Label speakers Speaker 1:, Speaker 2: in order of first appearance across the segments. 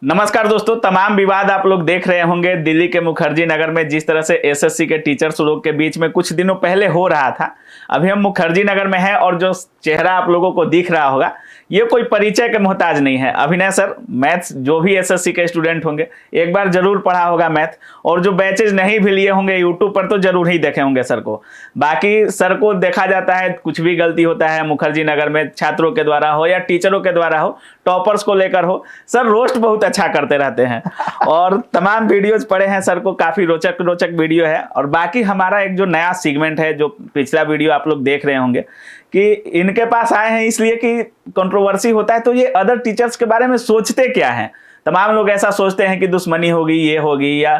Speaker 1: नमस्कार दोस्तों, तमाम विवाद आप लोग देख रहे होंगे दिल्ली के मुखर्जी नगर में जिस तरह से एसएससी के टीचर्स लोग के बीच में कुछ दिनों पहले हो रहा था। अभी हम मुखर्जी नगर में हैं और जो चेहरा आप लोगों को दिख रहा होगा ये कोई परिचय के मोहताज नहीं है। अभिनय सर मैथ्स जो भी एसएससी के स्टूडेंट होंगे एक बार जरूर पढ़ा होगा मैथ, और जो बैचेज नहीं भी लिए होंगे यूट्यूब पर तो जरूर ही देखे होंगे सर को। बाकी सर को देखा जाता है कुछ भी गलती होता है मुखर्जी नगर में, छात्रों के द्वारा हो या टीचरों के द्वारा हो, टॉपर्स को लेकर हो, सर रोस्ट बहुत अच्छा करते रहते हैं और तमाम वीडियोज पड़े हैं सर को, काफी रोचक रोचक वीडियो है। और बाकी हमारा एक जो नया सेगमेंट है जो पिछला वीडियो आप लोग देख रहे होंगे कि इनके पास आए हैं इसलिए कि कंट्रोवर्सी होता है तो ये अदर टीचर्स के बारे में सोचते क्या हैं। तमाम लोग ऐसा सोचते हैं कि दुश्मनी होगी, ये होगी या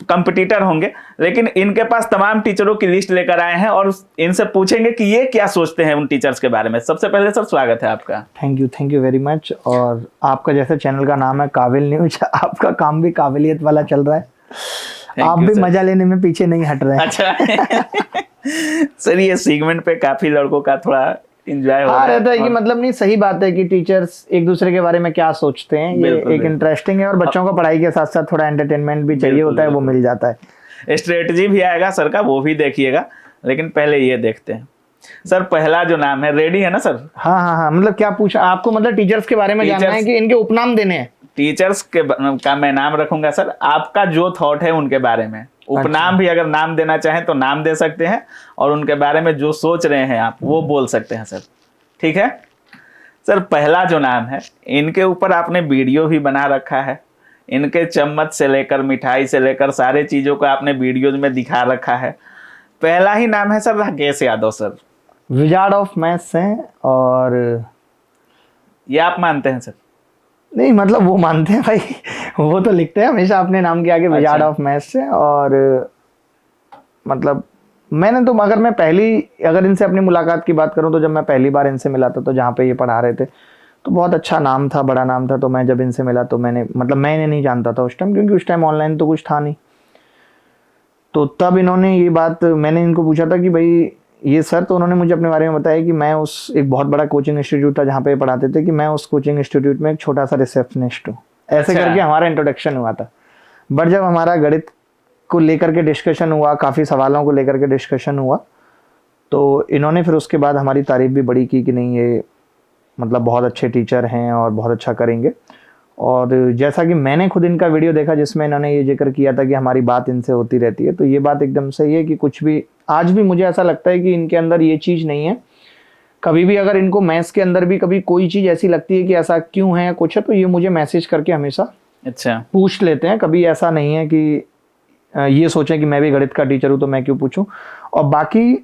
Speaker 1: कंपटीटर होंगे, लेकिन इनके पास तमाम टीचरों की लिस्ट लेकर आए हैं और इनसे पूछेंगे कि ये क्या सोचते हैं उन टीचर्स के बारे में। सबसे पहले सर स्वागत है आपका।
Speaker 2: Thank you very much. और आपका जैसे चैनल का नाम है काबिल न्यूज, आपका काम भी काबिलियत वाला चल रहा है, आप भी मजा लेने में पीछे नहीं हट रहे हैं। अच्छा
Speaker 1: सर ये सेगमेंट पे काफी लड़कों का थोड़ा एंजॉय हो
Speaker 2: रहता है कि मतलब नहीं, सही बात है कि टीचर्स एक दूसरे के बारे में क्या सोचते हैं, ये एक इंटरेस्टिंग है और बच्चों को पढ़ाई के साथ साथ थोड़ा एंटरटेनमेंट भी चाहिए होता है, वो मिल जाता है।
Speaker 1: स्ट्रेटजी भी आएगा सर का, वो भी देखिएगा, लेकिन पहले ये देखते हैं। सर पहला जो नाम है, रेडी है ना सर?
Speaker 2: हाँ, मतलब क्या पूछा आपको, मतलब टीचर्स के बारे में जानना है कि इनके उपनाम देने हैं?
Speaker 1: टीचर्स के का मैं नाम रखूंगा सर, आपका जो थॉट है उनके बारे में, उपनाम भी अगर नाम देना चाहें तो नाम दे सकते हैं और उनके बारे में जो सोच रहे हैं आप वो बोल सकते हैं सर, ठीक है? सर पहला जो नाम है, इनके ऊपर आपने वीडियो भी बना रखा है, इनके चम्मच से लेकर मिठाई से लेकर सारे चीजों को आपने वीडियोज में दिखा रखा है। पहला ही नाम है sir Rakesh Yadav sir,
Speaker 2: wizard of maths हैं। और
Speaker 1: ये आप मानते हैं सर?
Speaker 2: नहीं मतलब वो मानते हैं भाई, वो तो लिखते हैं हमेशा अपने नाम के आगे विजार्ड ऑफ मैथ्स से। और मतलब मैंने तो, अगर मैं अगर इनसे अपनी मुलाकात की बात करूं तो जब मैं पहली बार इनसे मिला था तो जहाँ पे ये पढ़ा रहे थे तो बहुत अच्छा नाम था, बड़ा नाम था। तो मैं जब इनसे मिला तो मैंने नहीं जानता था उस टाइम, क्योंकि उस टाइम ऑनलाइन तो कुछ था नहीं। तो तब इन्होंने ये बात, मैंने इनको पूछा था कि भाई ये सर, तो उन्होंने मुझे अपने बारे में बताया कि मैं एक बहुत बड़ा कोचिंग इंस्टीट्यूट था जहाँ पे पढ़ाते थे, कि मैं उस कोचिंग इंस्टीट्यूट में एक छोटा सा रिसेप्शनिस्ट हूँ। ऐसे करके हमारा इंट्रोडक्शन हुआ था। बट जब हमारा गणित को लेकर के डिस्कशन हुआ, काफ़ी सवालों को लेकर के डिस्कशन हुआ, तो इन्होंने फिर उसके बाद हमारी तारीफ भी बड़ी की कि नहीं ये मतलब बहुत अच्छे टीचर हैं और बहुत अच्छा करेंगे। और जैसा कि मैंने खुद इनका वीडियो देखा जिसमें इन्होंने ये जिक्र किया था कि हमारी बात इनसे होती रहती है, तो ये बात एकदम सही है कि कुछ भी, आज भी मुझे ऐसा लगता है कि इनके अंदर ये चीज़ नहीं है। कभी भी अगर इनको मैथ्स के अंदर भी कभी कोई चीज़ ऐसी लगती है कि ऐसा क्यों है या कुछ है, तो ये मुझे मैसेज करके हमेशा पूछ लेते हैं। कभी ऐसा नहीं है कि ये सोचें कि मैं भी गणित का टीचर हूँ तो मैं क्यों पूछूं। और बाकी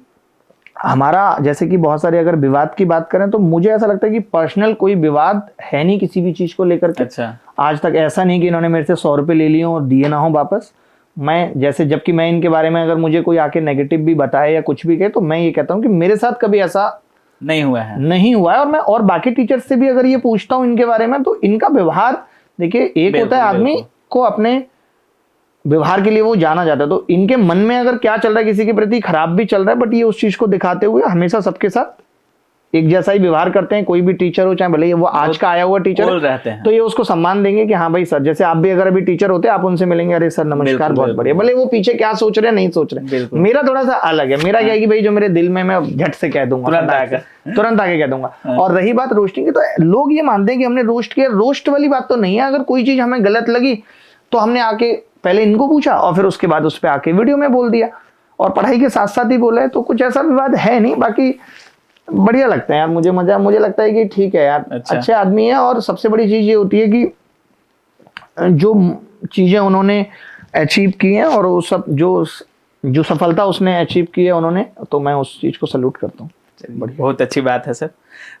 Speaker 2: हमारा, जैसे कि बहुत सारे अगर विवाद की बात करें तो मुझे ऐसा लगता है कि पर्सनल कोई विवाद है नहीं किसी भी चीज को लेकर के। आज तक ऐसा नहीं कि इन्होंने मेरे से 100 रुपये ले लिए और दिए ना हो वापस। मैं जैसे, जबकि मैं इनके बारे में अगर मुझे कोई आके नेगेटिव भी बताए या कुछ भी कहे तो मैं ये कहता हूँ कि मेरे साथ कभी ऐसा नहीं हुआ है। और मैं और बाकी टीचर्स से भी अगर ये पूछता हूँ इनके बारे में तो इनका व्यवहार, देखिए एक होता है आदमी को अपने व्यवहार के लिए वो जाना जाता है, तो इनके मन में अगर क्या चल रहा है किसी के प्रति, खराब भी चल रहा है, बट ये उस चीज को दिखाते हुए हमेशा सबके साथ एक जैसा ही व्यवहार करते हैं। कोई भी टीचर हो, चाहे भले वो आज का आया हुआ टीचर रहते हैं, तो ये उसको सम्मान देंगे कि हाँ भाई सर, जैसे आप भी अगर अभी टीचर होते आप उनसे मिलेंगे, अरे सर नमस्कार, बहुत बढ़िया, भले वो पीछे क्या सोच रहे हैं नहीं सोच रहे। मेरा थोड़ा सा अलग है, मेरा क्या है कि भाई जो मेरे दिल में, मैं झट से कह दूंगा, तुरंत आके कह दूंगा। और रही बात रोस्टिंग की, तो लोग ये मानते हैं कि हमने रोस्ट किया। रोस्ट वाली बात तो नहीं है। अगर कोई चीज हमें गलत लगी तो हमने आके पहले इनको पूछा और फिर उसके बाद उस पर आके वीडियो में बोल दिया, और पढ़ाई के साथ साथ ही बोला है, तो कुछ ऐसा विवाद है नहीं। बाकी बढ़िया लगता है यार, मुझे लगता है कि ठीक है यार, अच्छे आदमी है। और सबसे बड़ी चीज ये होती है कि जो चीजें उन्होंने अचीव की हैं और वो सब जो सफलता उसने अचीव की है उन्होंने, तो मैं उस चीज को सल्यूट करता हूँ।
Speaker 1: बहुत अच्छी बात है सर।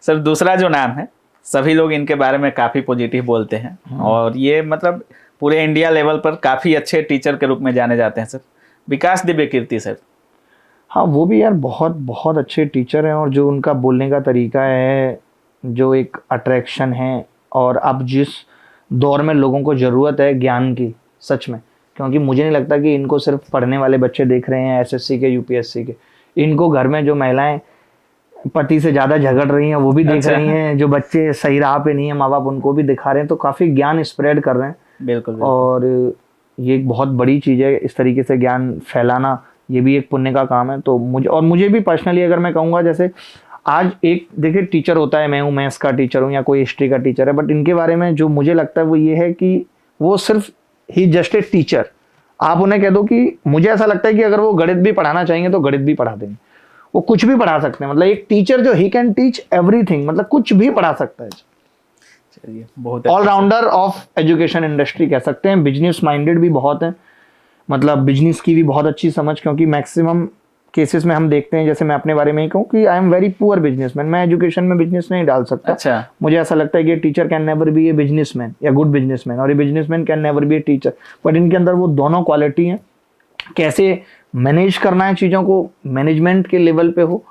Speaker 1: सर दूसरा जो नाम है, सभी लोग इनके बारे में काफी पॉजिटिव बोलते हैं और ये मतलब पूरे इंडिया लेवल पर काफी अच्छे टीचर के रूप में जाने जाते हैं सर, विकास दिव्य कीर्ति सर।
Speaker 2: हाँ, वो भी यार बहुत अच्छे टीचर हैं, और जो उनका बोलने का तरीका है, जो एक अट्रैक्शन है, और अब जिस दौर में लोगों को ज़रूरत है ज्ञान की, सच में, क्योंकि मुझे नहीं लगता कि इनको सिर्फ पढ़ने वाले बच्चे देख रहे हैं एसएससी के, यूपीएससी के। इनको घर में जो महिलाएं पति से ज्यादा झगड़ रही हैं वो भी देख
Speaker 1: अच्छा।
Speaker 2: रही हैं, जो बच्चे सही राह पे नहीं है माँ बाप उनको भी दिखा रहे हैं, तो काफी ज्ञान स्प्रेड कर रहे हैं।
Speaker 1: बिल्कुल बिल्कुल।
Speaker 2: और ये एक बहुत बड़ी चीज है, इस तरीके से ज्ञान फैलाना ये भी एक पुण्य का काम है। तो मुझे भी पर्सनली अगर मैं कहूँगा, जैसे आज एक देखिए टीचर होता है, मैं हूँ मैथ्स का टीचर हूँ या कोई हिस्ट्री का टीचर है, बट इनके बारे में जो मुझे लगता है वो ये है कि वो सिर्फ ही जस्ट ए टीचर। आप उन्हें कह दो कि मुझे ऐसा लगता है कि अगर वो गणित भी पढ़ाना चाहेंगे तो गणित भी पढ़ा देंगे, वो कुछ भी पढ़ा सकते हैं। मतलब एक टीचर जो ही कैन टीच एवरीथिंग, मतलब कुछ भी पढ़ा सकता है।
Speaker 1: चलिए, बहुत
Speaker 2: ऑलराउंडर ऑफ एजुकेशन इंडस्ट्री कह सकते हैं। बिजनेस माइंडेड भी बहुत है, मतलब बिजनेस की भी बहुत अच्छी समझ, क्योंकि मैक्सिमम केसेस में हम देखते हैं, जैसे मैं अपने बारे में ही कहूँ कि I am very poor businessman, मैं एजुकेशन में बिजनेस नहीं डाल सकता।
Speaker 1: अच्छा।
Speaker 2: मुझे ऐसा लगता है कि teacher can never be a businessman या गुड बिजनेसमैन, और ये businessman can never be a teacher. But इनके अंदर वो दोनों क्वालिटी हैं, कैसे मैनेज करना है चीज़ों को, मैनेजमेंट के लेवल पे हो।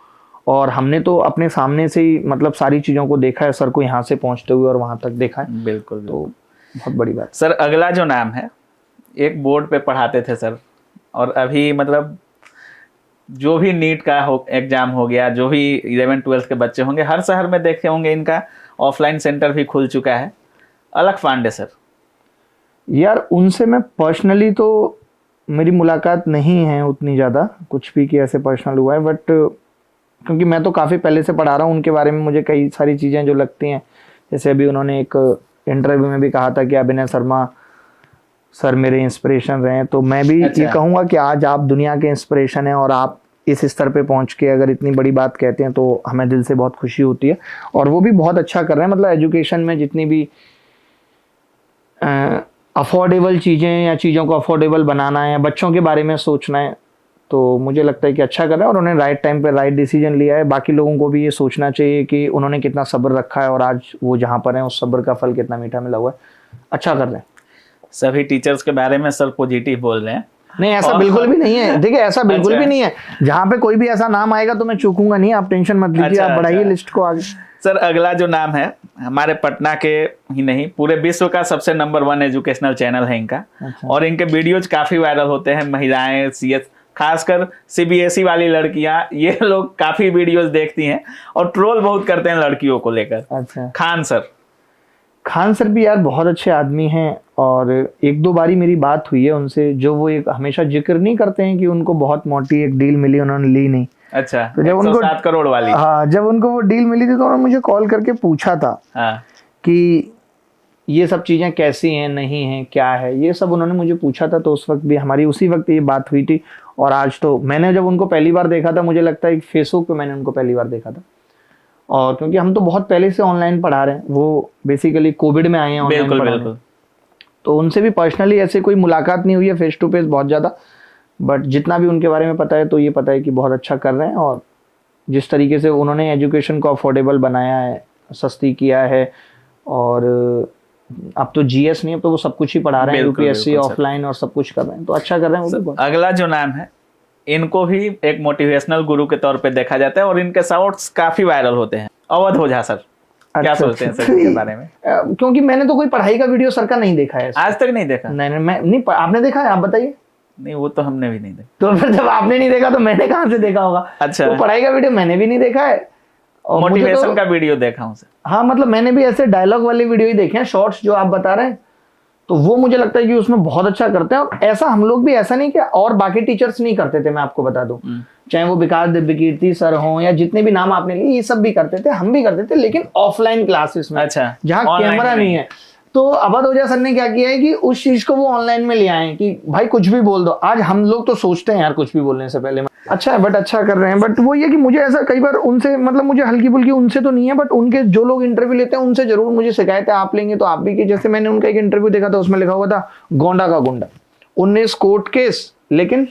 Speaker 2: और हमने तो अपने सामने से ही मतलब सारी चीज़ों को देखा है, सर को यहाँ से पहुँचते हुए और वहाँ तक देखा है।
Speaker 1: बिल्कुल।
Speaker 2: तो बहुत बड़ी बात।
Speaker 1: सर अगला जो नाम है, एक बोर्ड पे पढ़ाते थे सर, और अभी मतलब जो भी नीट का एग्जाम हो गया, जो भी 11-12 के बच्चे होंगे, हर शहर में देखे होंगे इनका ऑफलाइन सेंटर भी खुल चुका है। अलख पांडे सर,
Speaker 2: यार उनसे मैं पर्सनली तो मेरी मुलाकात नहीं है उतनी ज़्यादा, कुछ भी कि ऐसे पर्सनल हुआ है, बट क्योंकि मैं तो काफ़ी पहले से पढ़ा रहा हूँ उनके बारे में, मुझे कई सारी चीज़ें जो लगती हैं, जैसे अभी उन्होंने एक इंटरव्यू में भी कहा था कि अभिनय शर्मा सर मेरे इंस्पिरेशन रहे हैं। तो मैं भी ये कहूँगा कि आज आप दुनिया के इंस्पिरेशन हैं, और आप इस स्तर पे पहुँच के अगर इतनी बड़ी बात कहते हैं तो हमें दिल से बहुत खुशी होती है। और वो भी बहुत अच्छा कर रहे हैं, मतलब एजुकेशन में जितनी भी अफोर्डेबल चीज़ें या चीज़ों को अफोर्डेबल बनाना है या बच्चों के बारे में सोचना है, तो मुझे लगता है कि अच्छा कर रहा है, और उन्होंने राइट टाइम पे राइट डिसीजन लिया है। बाकी लोगों को भी ये सोचना चाहिए कि उन्होंने कितना सब्र रखा है और आज वो जहाँ पर हैं उस सब्र का फल कितना मीठा मिला हुआ है। अच्छा कर रहे हैं।
Speaker 1: सभी टीचर्स के बारे में सर पॉजिटिव बोल रहे हैं।
Speaker 2: नहीं, ऐसा बिल्कुल भी नहीं है। देखिए ऐसा बिल्कुल भी नहीं है, जहाँ पे कोई भी ऐसा नाम आएगा तो मैं चूकूंगा नहीं, आप टेंशन मत लीजिए। आप बढ़ाइए लिस्ट को आगे।
Speaker 1: सर अगला जो नाम है, हमारे पटना के ही नहीं पूरे विश्व का सबसे नंबर 1 एजुकेशनल चैनल है इनका। और इनके वीडियोज काफी वायरल होते हैं। महिलाएं, सीएस, खासकर सीबीएसई वाली लड़कियां, ये लोग काफी वीडियोज देखती हैं और ट्रोल बहुत करते हैं लड़कियों को लेकर।
Speaker 2: अच्छा।
Speaker 1: खान सर
Speaker 2: भी यार बहुत अच्छे आदमी हैं, और एक दो बारी मेरी बात हुई है उनसे, जो वो एक हमेशा जिक्र नहीं करते हैं कि उनको बहुत मोटी एक डील मिली, उन्होंने ली नहीं।
Speaker 1: अच्छा।
Speaker 2: तो जब उनको
Speaker 1: 7 करोड़ वाली,
Speaker 2: हाँ, जब उनको वो डील मिली थी तो उन्होंने मुझे कॉल करके पूछा था कि ये सब चीजें कैसी हैं, नहीं हैं, क्या है, ये सब उन्होंने मुझे पूछा था। तो उस वक्त भी हमारी उसी वक्त ये बात हुई थी। और आज तो मैंने जब उनको पहली बार देखा था, मुझे लगता है फेसबुक पे मैंने उनको पहली बार देखा था। और क्योंकि हम तो बहुत पहले से ऑनलाइन पढ़ा रहे हैं, वो बेसिकली कोविड में आए हैं ऑनलाइन पढ़ाने, तो उनसे भी पर्सनली ऐसे कोई मुलाकात नहीं हुई है फेस टू फेस बहुत ज़्यादा। बट जितना भी उनके बारे में पता है तो ये पता है कि बहुत अच्छा कर रहे हैं, और जिस तरीके से उन्होंने एजुकेशन को अफोर्डेबल बनाया है, सस्ती किया है, और अब तो जीएस नहीं, अब तो वो सब कुछ ही पढ़ा रहे हैं, यूपीएससी ऑफलाइन और सब कुछ कर रहे हैं, तो अच्छा कर रहे हैं वो भी।
Speaker 1: अगला जो नाम है, इनको भी एक मोटिवेशनल गुरु के तौर पे देखा जाता है और इनके शॉर्ट्स काफी वायरल होते हैं। अवध ओझा सर, क्या सोचते हैं सर के बारे में?
Speaker 2: क्योंकि मैंने तो कोई पढ़ाई का वीडियो सर का नहीं देखा है,
Speaker 1: आज तक नहीं देखा।
Speaker 2: नहीं, मैं नहीं। आपने देखा है? आप बताइए।
Speaker 1: नहीं, वो तो हमने भी नहीं देखा।
Speaker 2: तो फिर जब आपने नहीं देखा तो मैंने कहाँ से देखा होगा?
Speaker 1: अच्छा।
Speaker 2: तो पढ़ाई का वीडियो मैंने भी नहीं देखा है, और
Speaker 1: मोटिवेशन का वीडियो देखा हूँ सर।
Speaker 2: हाँ, मतलब मैंने भी ऐसे डायलॉग वाले वीडियो ही देखे हैं, शॉर्ट्स जो आप बता रहे हैं, तो वो मुझे लगता है कि उसमें बहुत अच्छा करते हैं। और ऐसा हम लोग भी, ऐसा नहीं कि और बाकी टीचर्स नहीं करते थे, मैं आपको बता दूं, चाहे वो विकास दिव्यकीर्ति सर हों या जितने भी नाम आपने लिए, ये सब भी करते थे, हम भी करते थे, लेकिन ऑफलाइन क्लासेस में।
Speaker 1: अच्छा।
Speaker 2: जहाँ कैमरा नहीं है। तो अवध ओझा सर ने क्या किया है कि उस चीज को वो ऑनलाइन में ले आए कि भाई कुछ भी बोल दो। आज हम लोग तो सोचते हैं यार कुछ भी बोलने से पहले। अच्छा है, बट अच्छा कर रहे हैं। बट वो ये कि मुझे ऐसा कई बार उनसे, मतलब मुझे हल्की फुल्की उनसे तो नहीं है, बट उनके जो लोग इंटरव्यू लेते हैं उनसे जरूर मुझे शिकायत है। आप लेंगे तो आप भी, कि जैसे मैंने उनका एक इंटरव्यू देखा था, उसमें लिखा हुआ था गोंडा का गुंडा, 19 कोर्ट केस, लेकिन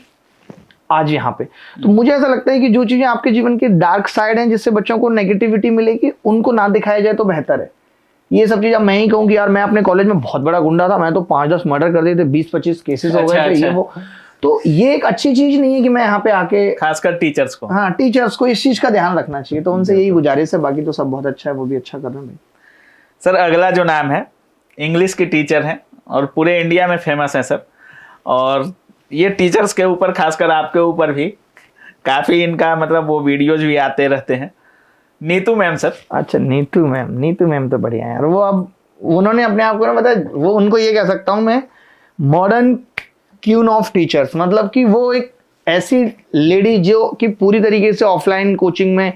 Speaker 2: आज यहाँ पे। तो मुझे ऐसा लगता है कि जो चीजें आपके जीवन की डार्क साइड हैं, जिससे बच्चों को नेगेटिविटी मिलेगी, उनको ना दिखाया जाए तो बेहतर है। ये सब चीज अब मैं ही कहूँ कि यार मैं अपने कॉलेज में बहुत बड़ा गुंडा था, मैं तो 5-10 मर्डर कर दिए थे, 20-25 केसेस हो गए थे, ये वो। तो ये एक अच्छी चीज नहीं है कि मैं यहाँ पे आके,
Speaker 1: खासकर टीचर्स को,
Speaker 2: हाँ टीचर्स को इस चीज का ध्यान रखना चाहिए। तो उनसे यही गुजारिश है, बाकी तो सब बहुत अच्छा है, वो भी अच्छा कर रहे हैं।
Speaker 1: सर अगला जो नाम है, इंग्लिश की टीचर है और पूरे इंडिया में फेमस है सर, और ये टीचर्स के ऊपर, खासकर आपके ऊपर भी काफी इनका मतलब वो वीडियोज भी आते रहते हैं। Neetu ma'am sir.
Speaker 2: अच्छा, नीतू मैम तो बढ़िया है यार। वो अब उन्होंने अपने आप को ना, पता है, वो उनको ये कह सकता हूँ मैं, मॉडर्न क्वीन ऑफ टीचर्स। मतलब कि वो एक ऐसी लेडी जो कि पूरी तरीके से ऑफलाइन कोचिंग में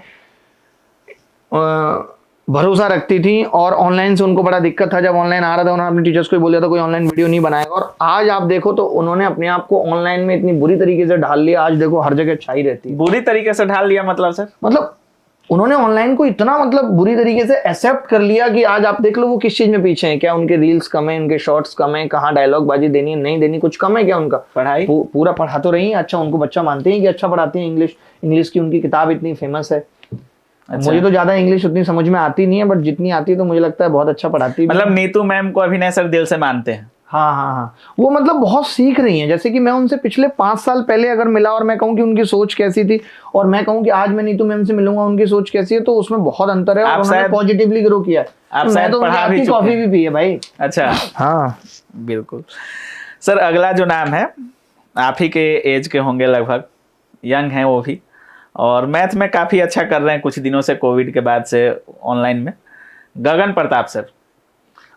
Speaker 2: भरोसा रखती थी, और ऑनलाइन से उनको बड़ा दिक्कत था। जब ऑनलाइन आ रहा था, उन्होंने अपने टीचर्स को बोला था कोई ऑनलाइन वीडियो नहीं बनाएगा, और आज आप देखो तो उन्होंने अपने आप को ऑनलाइन में इतनी बुरी तरीके से ढाल लिया। आज देखो हर जगह छाई रहती है।
Speaker 1: बुरी तरीके से ढाल लिया मतलब सर?
Speaker 2: मतलब उन्होंने ऑनलाइन को इतना मतलब बुरी तरीके से एक्सेप्ट कर लिया कि आज आप देख लो वो किस चीज में पीछे हैं। क्या उनके रील्स कम है, उनके शॉर्ट्स कम है, कहाँ डायलॉग बाजी देनी है नहीं देनी, कुछ कम है क्या उनका?
Speaker 1: पढ़ाई
Speaker 2: पूरा पढ़ा तो रही है। अच्छा, उनको बच्चा मानते हैं कि अच्छा पढ़ाती है। इंग्लिश की उनकी किताब इतनी फेमस है।
Speaker 1: अच्छा।
Speaker 2: मुझे तो ज्यादा इंग्लिश उतनी समझ में आती नहीं है, बट जितनी आती है तो मुझे लगता है बहुत अच्छा पढ़ाती है।
Speaker 1: मतलब नीतू मैम को अभिनय सर दिल से मानते हैं?
Speaker 2: हाँ हाँ हाँ, वो मतलब बहुत सीख रही हैं। जैसे कि मैं उनसे पिछले 5 साल पहले अगर मिला और मैं कहूँ कि उनकी सोच कैसी थी, और मैं कहूँ कि आज मैं नीतू मैम से मिलूंगा उनकी सोच कैसी है, तो उसमें बहुत अंतर है। और उन्होंने पॉजिटिवली ग्रो किया है।
Speaker 1: आप
Speaker 2: मैं
Speaker 1: शायद
Speaker 2: तो
Speaker 1: पढ़ा भी चुके
Speaker 2: कॉफी
Speaker 1: हैं।
Speaker 2: भी पी है भाई।
Speaker 1: अच्छा,
Speaker 2: हाँ
Speaker 1: बिल्कुल सर। अगला जो नाम है, आप ही के एज के होंगे लगभग, यंग हैं वो भी, और मैथ में काफी अच्छा कर रहे हैं कुछ दिनों से, कोविड के बाद से ऑनलाइन में। गगन प्रताप सर,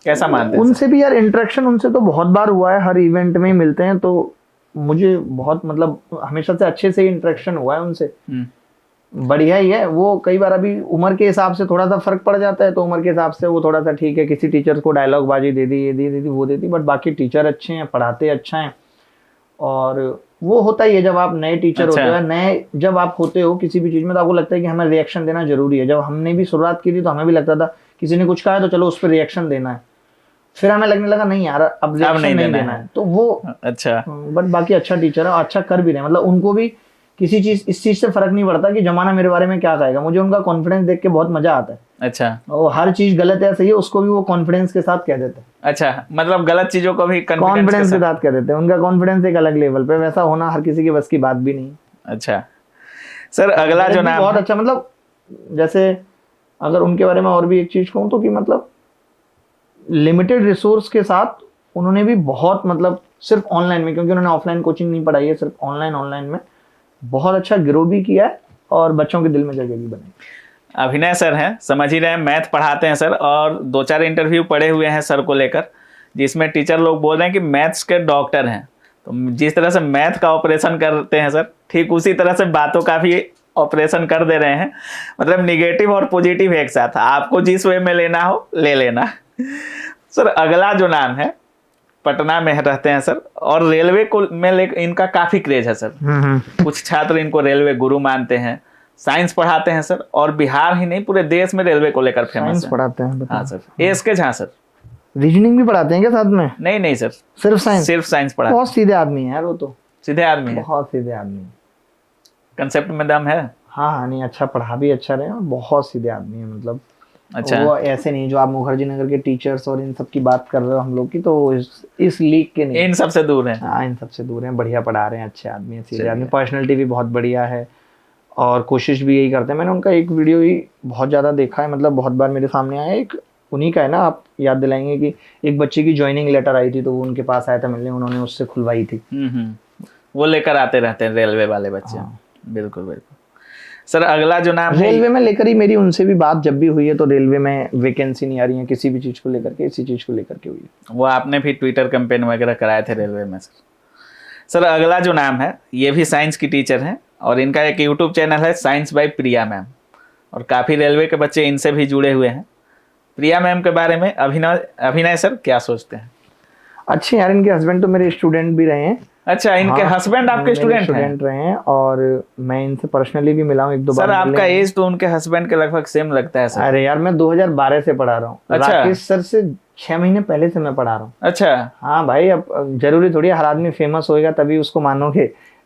Speaker 1: कैसा मानते हैं?
Speaker 2: उनसे भी यार इंटरेक्शन उनसे तो बहुत बार हुआ है, हर इवेंट में मिलते हैं, तो मुझे बहुत मतलब हमेशा से अच्छे से इंटरेक्शन हुआ है उनसे। बढ़िया ही है वो। कई बार अभी उम्र के हिसाब से थोड़ा सा फर्क पड़ जाता है, तो उम्र के हिसाब से वो थोड़ा सा ठीक है। किसी टीचर को डायलॉग बाजी दे दी, ये दे दी वो दे दी, बट बाकी टीचर अच्छे हैं, पढ़ाते अच्छा है। और वो होता ही है जब आप नए टीचर
Speaker 1: अच्छा।
Speaker 2: होते हो, नए जब आप होते हो किसी भी चीज में, तो आपको लगता है कि हमें रिएक्शन देना जरूरी है। जब हमने भी शुरुआत की थी तो हमें भी लगता था किसी ने कुछ कहा है तो चलो उस पर रिएक्शन देना है। फिर हमें लगने लगा नहीं यार, अब रिएक्शन नहीं देना है। तो वो
Speaker 1: अच्छा,
Speaker 2: बट बाकी अच्छा टीचर है, अच्छा कर भी रहे हैं। मतलब उनको भी किसी चीज इस चीज से फर्क नहीं पड़ता कि जमाना मेरे बारे में क्या कहेगा। मुझे उनका कॉन्फिडेंस देख के बहुत मजा आता है।
Speaker 1: अच्छा।
Speaker 2: और हर चीज गलत है सही है उसको भी वो कॉन्फिडेंस के साथ कह देते हैं।
Speaker 1: अच्छा, मतलब गलत चीजों को भी
Speaker 2: कॉन्फिडेंस के साथ कह देते हैं। उनका कॉन्फिडेंस एक अलग लेवल पे, वैसा होना हर किसी की बस की बात भी नहीं।
Speaker 1: अच्छा सर, अगला जो नाम
Speaker 2: बहुत अच्छा, मतलब जैसे अगर उनके बारे में और भी एक चीज कहूँ तो कि मतलब लिमिटेड रिसोर्स के साथ उन्होंने भी बहुत मतलब सिर्फ ऑनलाइन में, क्योंकि उन्होंने ऑफलाइन कोचिंग नहीं पढ़ाई है, सिर्फ ऑनलाइन में बहुत अच्छा ग्रो भी किया है और बच्चों के दिल में जगह भी बनाई।
Speaker 1: अभिनय सर हैं, समझ ही रहे हैं, मैथ पढ़ाते हैं सर, और 2-4 इंटरव्यू पढ़े हुए हैं सर को लेकर, जिसमें टीचर लोग बोल रहे हैं कि मैथ्स के डॉक्टर हैं। तो जिस तरह से मैथ का ऑपरेशन करते हैं सर, ठीक उसी तरह से बातों का भी ऑपरेशन कर दे रहे हैं। मतलब निगेटिव और पॉजिटिव एक साथ, आपको जिस वे में लेना हो ले लेना। सर अगला जो नाम है, पटना में रहते हैं सर, और रेलवे को में इनका काफी क्रेज है सर। कुछ छात्र इनको रेलवे गुरु मानते हैं। साइंस पढ़ाते हैं सर, और बिहार ही नहीं पूरे देश में रेलवे को लेकर फेमस है।
Speaker 2: पढ़ाते हैं?
Speaker 1: हाँ sir, SK Jha sir.
Speaker 2: Reasoning भी पढ़ाते हैं क्या साथ में?
Speaker 1: नहीं सर,
Speaker 2: सिर्फ साइंस
Speaker 1: पढ़ाते।
Speaker 2: बहुत सीधे आदमी है यार वो तो।
Speaker 1: सीधे आदमी है,
Speaker 2: बहुत सीधे आदमी।
Speaker 1: कंसेप्ट में दम है।
Speaker 2: हाँ नहीं, अच्छा पढ़ा भी अच्छा रहे, और बहुत सीधे आदमी है। मतलब
Speaker 1: अच्छा,
Speaker 2: वो ऐसे नहीं जो आप मुखर्जी नगर के टीचर्स और इन सब की बात कर रहे हो हम लोग की, तो इस लीग के नहीं,
Speaker 1: इन सबसे दूर है।
Speaker 2: हाँ इन सबसे दूर हैं। बढ़िया पढ़ा रहे हैं, अच्छे आदमी है, सीधे आदमी। पर्सनैलिटी भी बहुत बढ़िया है, और कोशिश भी यही करते हैं। मैंने उनका एक वीडियो ही बहुत ज़्यादा देखा है, मतलब बहुत बार मेरे सामने आया। एक उन्हीं का है ना, आप याद दिलाएंगे कि एक बच्चे की ज्वाइनिंग लेटर आई थी, तो वो उनके पास आया था मिलने, उन्होंने उससे खुलवाई थी।
Speaker 1: वो लेकर आते रहते हैं रेलवे वाले बच्चे।
Speaker 2: हाँ।
Speaker 1: बिल्कुल बिल्कुल सर। अगला जो नाम
Speaker 2: रेलवे में लेकर ही मेरी उनसे भी बात जब भी हुई है, तो रेलवे में वैकेंसी नहीं आ रही है किसी भी चीज़ को लेकर के, इसी चीज़ को लेकर के हुई है।
Speaker 1: वो आपने भी ट्विटर कैंपेन वगैरह कराए थे रेलवे में सर। सर अगला जो नाम है, ये भी साइंस की टीचर हैं, और इनका एक यूट्यूब चैनल है साइंस बाय प्रिया मैम, और काफ़ी रेलवे के बच्चे इनसे भी जुड़े हुए हैं। प्रिया मैम के बारे में अभिनय सर क्या सोचते हैं?
Speaker 2: अच्छे यार, इनके हस्बैंड तो मेरे स्टूडेंट भी रहे हैं।
Speaker 1: अच्छा, इनके हस्बैंड आपके स्टूडेंट
Speaker 2: रहे हैं, और मैं इनसे पर्सनली भी मिला हूँ 1-2 बार।
Speaker 1: सर आपका एज तो उनके हस्बैंड के लगभग सेम लगता है सर।
Speaker 2: अरे यार, मैं 2012 से पढ़ा रहा हूँ।
Speaker 1: अच्छा।
Speaker 2: राकेश सर से 6 महीने पहले से मैं पढ़ा रहा हूँ।
Speaker 1: अच्छा।
Speaker 2: हाँ भाई, अब जरूरी थोड़ी हर आदमी फेमस होएगा तभी उसको मानोगे।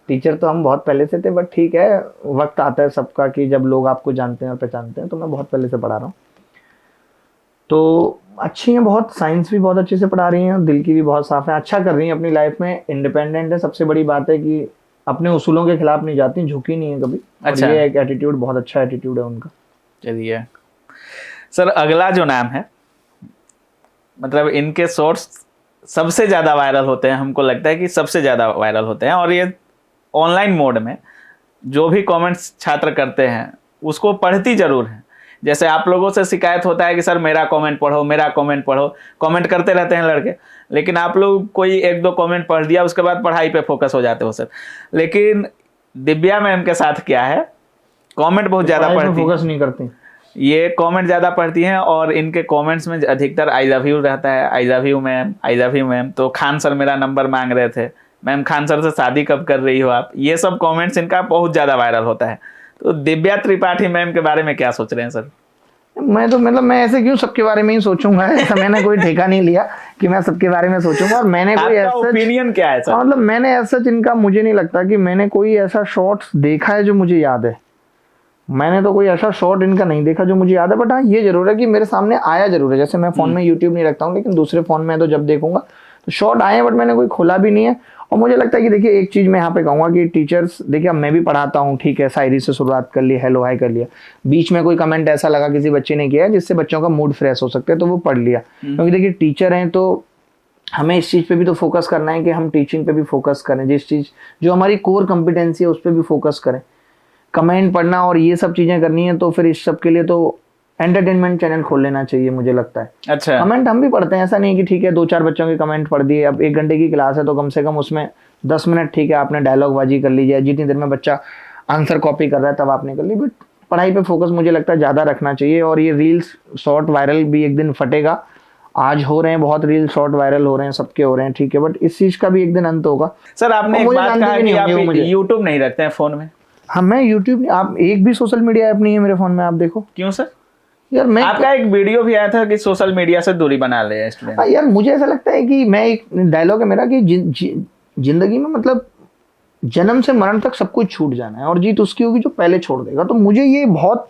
Speaker 2: टीचर तो हम बहुत पहले से थे, बट ठीक है, वक्त आता है सबका कि जब लोग आपको जानते हैं और पहचानते हैं। तो मैं बहुत पहले से पढ़ा रहा हूँ, तो अच्छी हैं बहुत। साइंस भी बहुत अच्छे से पढ़ा रही हैं, दिल की भी बहुत साफ है, अच्छा कर रही हैं अपनी लाइफ में, इंडिपेंडेंट है। सबसे बड़ी बात है कि अपने उसूलों के खिलाफ नहीं जाती, झुकी नहीं है कभी। अच्छा। ये एक एटीट्यूड, बहुत अच्छा एटीट्यूड है उनका।
Speaker 1: चलिए सर, अगला जो नाम है, मतलब इनके शॉर्ट्स सबसे ज़्यादा वायरल होते हैं, हमको लगता है कि सबसे ज़्यादा वायरल होते हैं, और ये ऑनलाइन मोड में जो भी कमेंट्स छात्र करते हैं उसको पढ़ती जरूर है, जैसे आप लोगों से शिकायत होता है कि सर मेरा कमेंट पढ़ो, मेरा कमेंट पढ़ो, कमेंट करते रहते हैं लड़के, लेकिन आप लोग कोई एक दो कमेंट पढ़ दिया उसके बाद पढ़ाई पे फोकस हो जाते हो सर। लेकिन दिव्या मैम के साथ क्या है, कमेंट बहुत ज्यादा पढ़ती है,
Speaker 2: फोकस नहीं करती,
Speaker 1: ये कमेंट ज्यादा पढ़ती हैं और इनके कमेंट्स में अधिकतर आई लव यू रहता है, I love you ma'am, I love you ma'am. तो खान सर मेरा नंबर मांग रहे थे, मैम खान सर से शादी कब कर रही हो आप, ये सब कमेंट्स इनका बहुत ज्यादा वायरल होता है। तो दिव्या त्रिपाठी मैम के बारे में क्या सोच रहे हैं सर?
Speaker 2: मैं तो मतलब मैं ऐसे क्यों सबके बारे में ही सोचूंगा, ऐसा मैंने कोई ठेका नहीं लिया कि मैं सबके बारे में सोचूंगा। और मैंने कोई ऐसा
Speaker 1: ओपिनियन क्या है सर?
Speaker 2: मतलब मैंने ऐसा इनका मुझे नहीं लगता कि मैंने कोई ऐसा शॉर्ट्स देखा है जो मुझे याद है। मैंने तो कोई ऐसा शॉर्ट इनका नहीं देखा जो मुझे याद है, बट हाँ ये जरूर है कि मेरे सामने आया जरूर है। जैसे मैं फोन में यूट्यूब नहीं रखता हूँ, लेकिन दूसरे फोन में तो जब देखूंगा तो शॉर्ट आए हैं, बट मैंने कोई खोला भी नहीं है। और मुझे लगता है कि देखिए एक चीज मैं यहाँ पे कहूंगा कि टीचर्स, देखिए अब मैं भी पढ़ाता हूँ, ठीक है, शायरी से शुरुआत कर ली, हेलो हाय कर लिया, बीच में कोई कमेंट ऐसा लगा किसी बच्चे ने किया जिससे बच्चों का मूड फ्रेश हो सकता है तो वो पढ़ लिया। क्योंकि देखिए टीचर हैं तो हमें इस चीज पे भी तो फोकस करना है कि हम टीचिंग पे भी फोकस करें, जिस चीज जो हमारी कोर कॉम्पिटेंसी है उस पर भी फोकस करें। कमेंट पढ़ना और ये सब चीजें करनी है तो फिर इस सब के लिए तो एंटरटेनमेंट चैनल खोल लेना चाहिए मुझे लगता है।
Speaker 1: अच्छा,
Speaker 2: कमेंट हम भी पढ़ते हैं, ऐसा नहीं है कि ठीक है 2-4 बच्चों के कमेंट पढ़ दिए। अब 1 घंटे की क्लास है तो कम से कम उसमें 10 मिनट ठीक है आपने डायलॉग बाजी कर लीजिए, जितनी देर में बच्चा आंसर कॉपी कर रहा है तब आपने कर ली। बट पढ़ाई पे फोकस मुझे लगता है ज़्यादा रखना चाहिए। और ये रील्स शॉर्ट वायरल भी एक दिन फटेगा, आज हो रहे हैं बहुत रील शॉर्ट वायरल हो रहे हैं, सबके हो रहे हैं, ठीक है, बट इस चीज़ का भी एक दिन अंत होगा।
Speaker 1: सर आपने एक बात कहा कि आप यूट्यूब नहीं रखते हैं फोन में।
Speaker 2: हाँ मैं यूट्यूब, आप एक भी सोशल मीडिया ऐप नहीं है मेरे फोन में, आप देखो।
Speaker 1: क्यों सर?
Speaker 2: यार मैं,
Speaker 1: आपका एक वीडियो भी आया था कि सोशल मीडिया से दूरी बना ले स्टूडेंट।
Speaker 2: यार मुझे ऐसा लगता है कि मैं, एक डायलॉग है मेरा कि जिंदगी में मतलब जन्म से मरण तक सब कुछ छूट जाना है और जीत उसकी होगी जो पहले छोड़ देगा। तो मुझे ये बहुत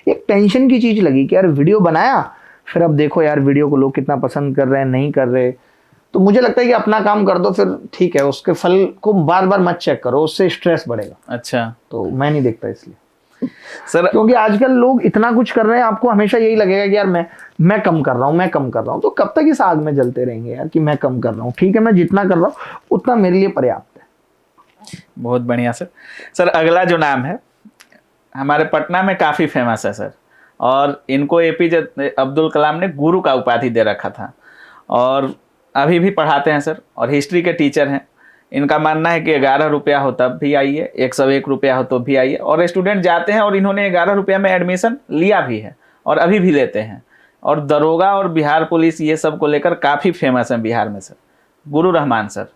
Speaker 2: एक टेंशन की चीज लगी कि यार वीडियो बनाया, फिर अब देखो यार वीडियो को लोग कितना पसंद कर रहे हैं, नहीं कर रहे। तो मुझे लगता है कि अपना काम कर दो, फिर ठीक है, उसके फल को बार बार मत चेक करो, उससे स्ट्रेस बढ़ेगा।
Speaker 1: अच्छा,
Speaker 2: तो मैं नहीं देखता इसलिए
Speaker 1: सर,
Speaker 2: क्योंकि आजकल लोग इतना कुछ कर रहे हैं, आपको हमेशा यही लगेगा कि यार मैं कम कर रहा हूँ, मैं कम कर रहा हूँ। तो कब तक इस आग में जलते रहेंगे यार कि मैं कम कर रहा हूँ? ठीक है, मैं जितना कर रहा हूँ उतना मेरे लिए पर्याप्त है।
Speaker 1: बहुत बढ़िया सर। सर अगला जो नाम है हमारे पटना में काफी फेमस है सर, और इनको एपीजे अब्दुल कलाम ने गुरु का उपाधि दे रखा था और अभी भी पढ़ाते हैं सर, और हिस्ट्री के टीचर हैं। इनका मानना है कि 11 रुपया हो तब भी आइए, 101 रुपया हो तो भी आइए, और स्टूडेंट जाते हैं और इन्होंने 11 रुपया में एडमिशन लिया भी है और अभी भी लेते हैं। और दरोगा और बिहार पुलिस ये सब को लेकर काफ़ी फेमस है बिहार में सर, गुरु रहमान सर।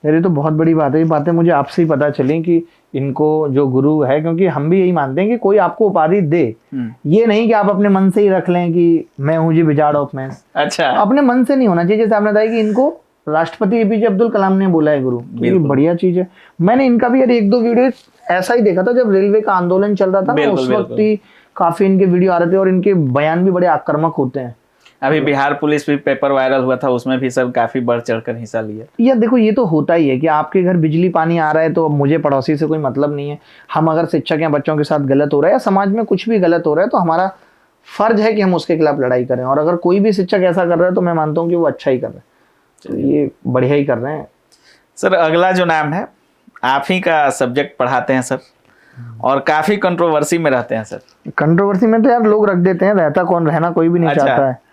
Speaker 2: ये तो बहुत बड़ी बात है, ये बातें मुझे आपसे ही पता चली कि इनको जो गुरु है, क्योंकि हम भी यही मानते हैं कि कोई आपको उपाधि दे, ये नहीं कि आप अपने मन से ही रख लें कि मैं हूँ जी विजार्ड ऑफ मैथ्स।
Speaker 1: अच्छा,
Speaker 2: अपने मन से नहीं होना चाहिए। जैसे आपने बताया कि इनको राष्ट्रपति एपीजे अब्दुल कलाम ने बोला है गुरु, ये बढ़िया चीज है। मैंने इनका भी यार 1-2 वीडियो ऐसा ही देखा था जब रेलवे का आंदोलन चल रहा था ना, उस वक्त ही काफी इनके वीडियो आ रहे थे और इनके बयान भी बड़े आक्रामक होते हैं।
Speaker 1: अभी बिहार पुलिस भी पेपर वायरल हुआ था, उसमें भी सर काफी बढ़ चढ़कर हिस्सा लिया।
Speaker 2: यार देखो ये तो होता ही है कि आपके घर बिजली पानी आ रहा है तो मुझे पड़ोसी से कोई मतलब नहीं है। हम अगर शिक्षक या बच्चों के साथ गलत हो रहा है या समाज में कुछ भी गलत हो रहा है तो हमारा फर्ज है कि हम उसके खिलाफ लड़ाई करें। और अगर कोई भी शिक्षक ऐसा कर रहा है तो मैं मानता हूँ कि वो अच्छा ही कर रहा है, तो ये बढ़िया ही कर रहे हैं।
Speaker 1: सर अगला जो नाम है, आप ही का सब्जेक्ट पढ़ाते हैं सर और काफी कंट्रोवर्सी में रहते हैं सर।
Speaker 2: कंट्रोवर्सी में तो यार लोग रख देते हैं, रहता कौन, रहना कोई भी नहीं चाहता है।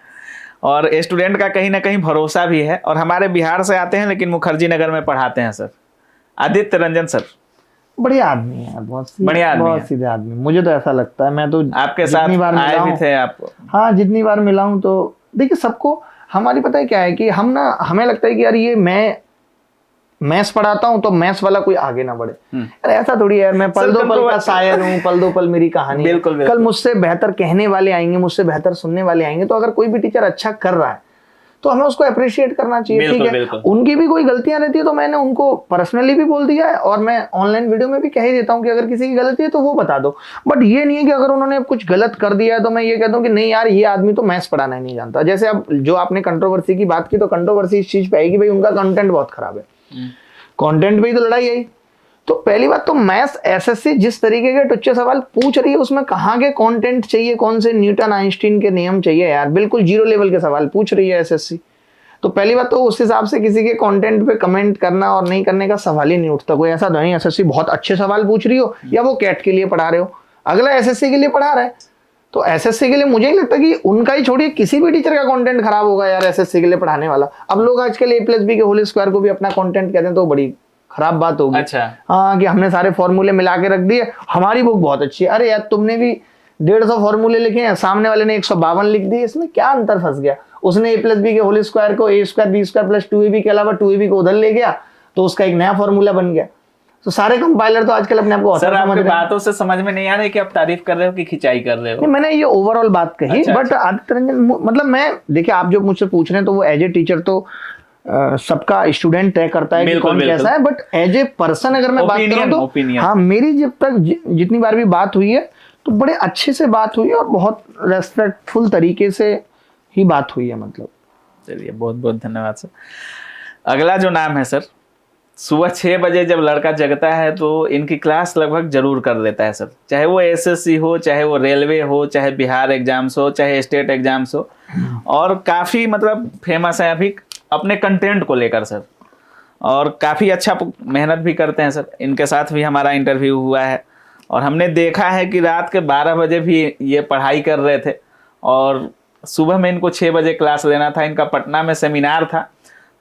Speaker 1: और स्टूडेंट का कहीं ना कहीं भरोसा भी है, और हमारे बिहार से आते हैं लेकिन मुखर्जी नगर में पढ़ाते हैं सर, आदित्य रंजन सर।
Speaker 2: बढ़िया आदमी है, बहुत
Speaker 1: बढ़िया आदमी,
Speaker 2: बहुत सीधे आदमी, मुझे तो ऐसा लगता है। मैं तो
Speaker 1: आपके साथ आए भी थे आप?
Speaker 2: हाँ, जितनी बार मिला हूँ तो देखिए सबको हमारी पता है क्या है कि हम ना, हमें लगता है कि यार ये मैं मैथ्स पढ़ाता हूँ तो मैथ्स वाला कोई आगे ना बढ़े। यार ऐसा थोड़ी यार, मैं पल दो पल का शायर हूँ, पल दो पल मेरी कहानी।
Speaker 1: बिल्कुल,
Speaker 2: कल मुझसे बेहतर कहने वाले आएंगे, मुझसे बेहतर सुनने वाले आएंगे। तो अगर कोई भी टीचर अच्छा कर रहा है तो हमें उसको अप्रिशिएट करना चाहिए, ठीक है। उनकी भी कोई गलतियां रहती है तो मैंने उनको पर्सनली भी बोल दिया है और मैं ऑनलाइन वीडियो में भी कह ही देता हूँ कि अगर किसी की गलती है तो वो बता दो। बट ये नहीं है कि अगर उन्होंने कुछ गलत कर दिया है तो मैं ये कहता हूँ कि नहीं यार ये आदमी तो मैथ्स पढ़ाना ही नहीं जानता। जैसे अब जो आपने कंट्रोवर्सी की बात की, तो कंट्रोवर्सी इस चीज पे आई कि भाई उनका कंटेंट बहुत खराब है। कंटेंट पे ही तो लड़ाई आई। तो पहली बात तो मैथ्स एसएससी जिस तरीके के टुच्चे सवाल पूछ रही है उसमें कहाँ के कंटेंट चाहिए, कौन से न्यूटन आइंस्टीन के नियम चाहिए यार, बिल्कुल 0 लेवल के सवाल पूछ रही है एसएससी। तो पहली बात तो उस हिसाब से किसी के कंटेंट पे कमेंट करना और नहीं करने का सवाल ही नहीं उठता। कोई ऐसा नहीं एसएससी बहुत अच्छे सवाल पूछ रही हो या वो कैट के लिए पढ़ा रहे हो, अगला एसएससी के लिए पढ़ा रहा है। तो एसएससी के लिए मुझे नहीं लगता कि उनका ही छोड़िए, किसी भी टीचर का कंटेंट खराब होगा यार एसएससी के लिए पढ़ाने वाला। अब लोग आजकल A+B के होल स्क्वायर को भी अपना कंटेंट कहते हैं, तो बड़ी खराब बात होगी।
Speaker 1: अच्छा।
Speaker 2: हाँ, कि हमने सारे फॉर्मूले मिला के रख दिए, हमारी बुक बहुत अच्छी है। अरे यार तुमने भी 150 फॉर्मूले लिखे हैं, सामने वाले ने 152 लिख दिए, इसमें क्या अंतर फंस गया? उसने A+B के होल स्क्वायर को A² B² + 2AB के अलावा 2AB को उधर ले गया, तो उसका एक नया फॉर्मूला बन गया। तो सारे कंपाइलर तो आजकल अपने आप को
Speaker 1: सर आपकी बातों से समझ में नहीं आ रहा है कि आप तारीफ कर रहे हो कि खिंचाई कर रहे हो?
Speaker 2: नहीं, मैंने ये ओवरऑल बात कही।
Speaker 1: अच्छा,
Speaker 2: बट आदित्य रंजन मतलब मैं देखिए, आप जो मुझसे पूछ रहे हैं तो वो एज ए टीचर तो सबका स्टूडेंट तय करता है कि कौन कैसा है, बट एज ए पर्सन अगर मैं बात करूं तो हाँ, मेरी जब तक जितनी बार भी बात हुई है तो बड़े अच्छे से बात हुई है और बहुत रेस्पेक्टफुल तरीके से ही बात हुई है। मतलब
Speaker 1: चलिए, बहुत बहुत धन्यवाद सर। अगला जो नाम है सर, सुबह 6 बजे जब लड़का जगता है तो इनकी क्लास लगभग जरूर कर लेता है सर, चाहे वो एसएससी हो, चाहे वो रेलवे हो, चाहे बिहार एग्जाम्स हो, चाहे स्टेट एग्जाम्स हो, और काफ़ी मतलब फेमस है अभी अपने कंटेंट को लेकर सर, और काफ़ी अच्छा मेहनत भी करते हैं सर। इनके साथ भी हमारा इंटरव्यू हुआ है और हमने देखा है कि रात के 12 बजे भी ये पढ़ाई कर रहे थे और सुबह में इनको 6 बजे क्लास लेना था। इनका पटना में सेमिनार था,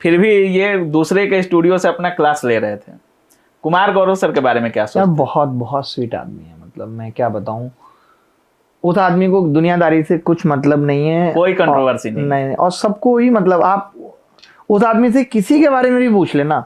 Speaker 1: फिर भी ये दूसरे के स्टूडियो से अपना क्लास ले रहे थे। कुमार गौरव सर के बारे में क्या सोचते हैं?
Speaker 2: बहुत बहुत स्वीट आदमी है, मतलब मैं क्या बताऊं, उस आदमी को दुनियादारी से कुछ मतलब नहीं है,
Speaker 1: कोई कंट्रोवर्सी
Speaker 2: नहीं, और सबको ही मतलब आप उस आदमी से किसी के बारे में भी पूछ लेना,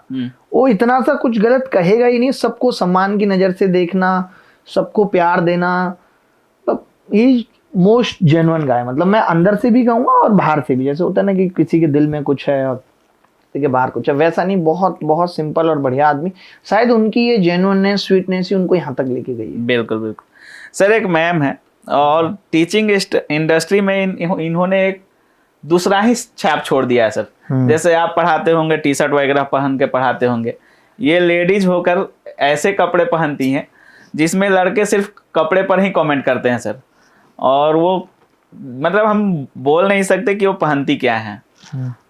Speaker 2: वो इतना सा कुछ गलत कहेगा ही नहीं। सबको सम्मान की नजर से देखना, सबको प्यार देना, मतलब ये मोस्ट जेन्युइन गाय। मतलब मैं अंदर से भी कहूंगा और बाहर से भी, जैसे होता है ना कि किसी के दिल में कुछ है और किसी के बाहर कुछ है, वैसा नहीं। बहुत बहुत सिंपल और बढ़िया आदमी। शायद उनकी ये जेन्युइननेस, स्वीटनेस ही उनको यहाँ तक लेके गई है।
Speaker 1: बिल्कुल बिल्कुल सर। एक मैम है और टीचिंग इंडस्ट्री में इन्होंने एक दूसरा ही छाप छोड़ दिया है सर। जैसे आप पढ़ाते होंगे, टी शर्ट वगैरह पहन के पढ़ाते होंगे, ये लेडीज होकर ऐसे कपड़े पहनती हैं जिसमें लड़के सिर्फ कपड़े पर ही कमेंट करते हैं सर, और वो मतलब हम बोल नहीं सकते कि वो पहनती क्या है।